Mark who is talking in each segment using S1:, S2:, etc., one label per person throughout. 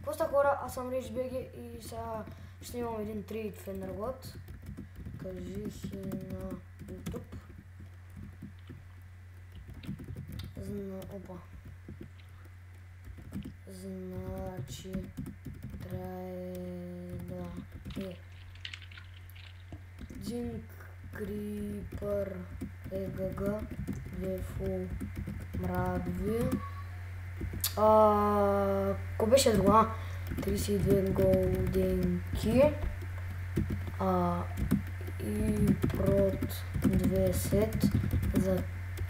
S1: Поста хора, аз съм Рич БГ и сега ще имам един трейд в Енерглот. Кажи си на YouTube. Опа. Значи трябва е един крипър ЕГГ, 2 фул мрагви. Ко беше друга? 32 голденки и прот 2 сет за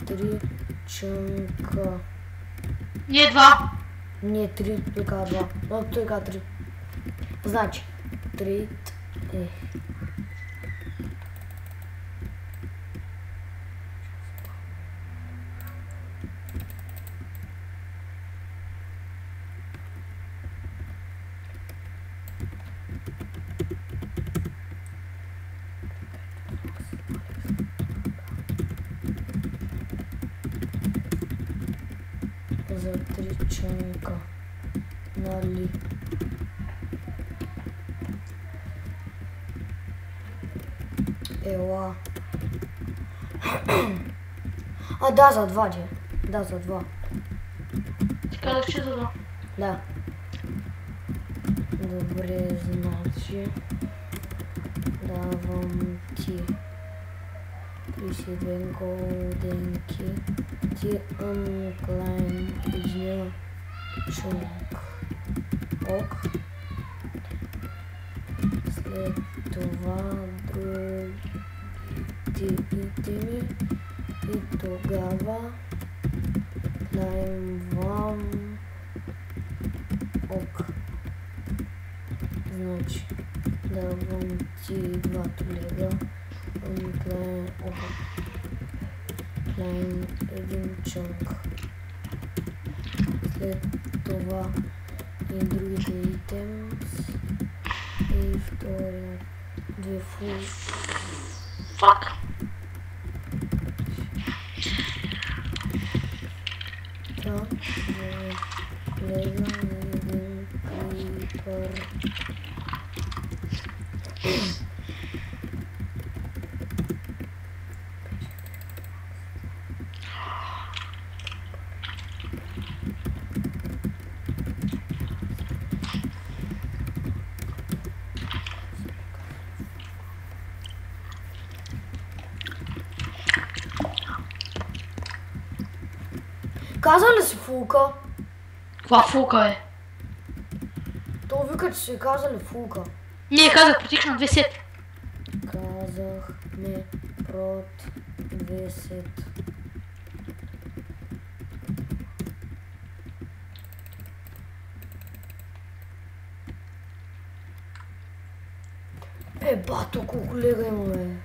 S1: 3 чънка.
S2: Не 2.
S1: Не 3, той каза 2. Но той каза 3. Значи, 3 е. За 3 чънка, нали? Ела. Да, за 2 де. Да, за 2.
S2: Ти казах, че за 2.
S1: Да. Добре, значи давам ти 32 голденки. Ти анклайн един чунг. Ок. След това другите итеми и тогава даем вам ок. Значи давам ти 2 лега. Анклайн ок. Клайн един чънг. След това и другите итемс. И втория 2 фул.
S2: Фак.
S1: Да, 2 лега и един крипър. Каза ли си фулка?
S2: Каква фулка е?
S1: То вика, че си казали фулка.
S2: Не, казах, потих на 2 сет.
S1: Казахме прот 2 сет. Бато, колко лега имаме.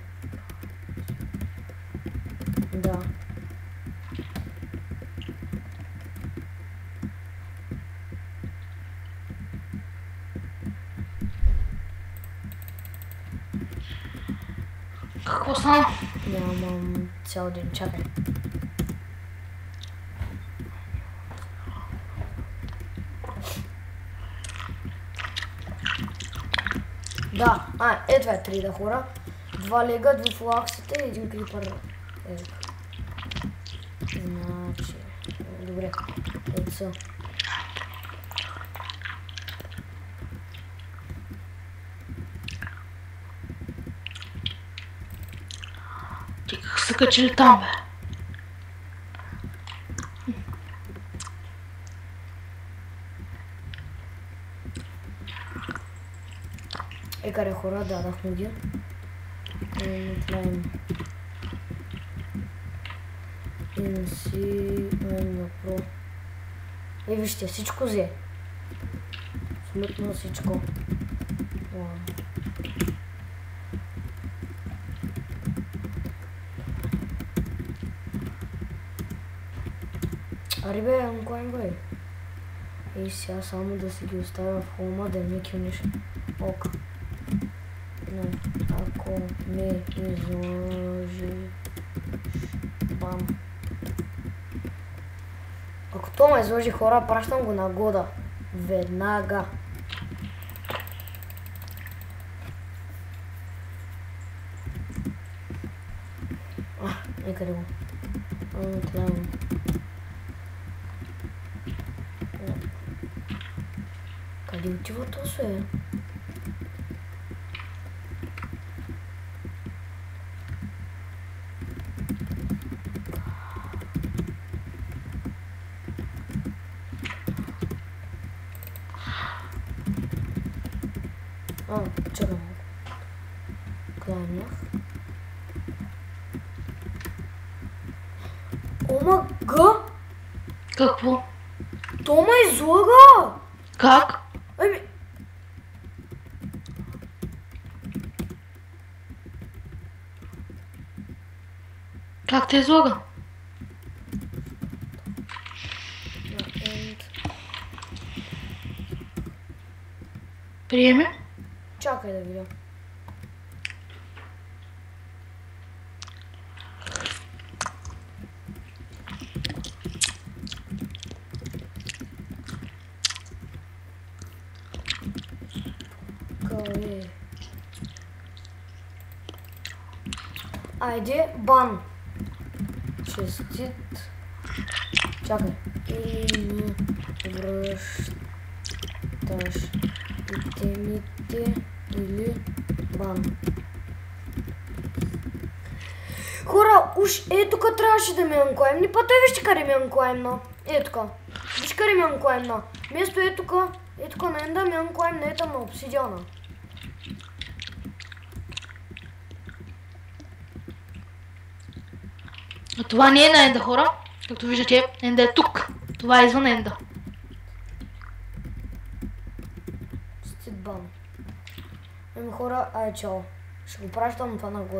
S1: Да.
S2: Какво стана?
S1: Нямам цял ден, чакай. Да, това е 3 да хора. 2 лега, 2 флаксите и 1 крипър. Значи, добре, са.
S2: Ти как са качили там, бе?
S1: Каре хора, дадахме ги. Клайн. NC, Pro. Вижте, всичко взе. Абсолютно всичко. Аре бе, онклайн бе. И сега само да си ги оставя в хома, да не кюниш. Ок. Но, ако ме изложи... Бам. Ако то ме изложи хора, пращам го на Года. Веднага. Къде го? Къде отива този е? Чакай малко. Къде бях? Омага!
S2: Какво?
S1: То ме излага!
S2: Как?
S1: Ами...
S2: Как те излага? Приеми?
S1: Чакай да видя. Къде? Айде, бан. Честит. Чакай. Или не връщаш итемите или бан. Хора, уж е тук трябваше да ми анкоем. Ни пътя вижте къде ми анкоемна. Е тук. Виж къде ми анкоемна. Место е тук на енда ми анкоем, не е там на обсидиана.
S2: Но това не е на енда, хора. Както виждате, енда е тук. Това е извън енда.
S1: Стит бан. Еми хора, ай чао. Ще го пращам това нагоре.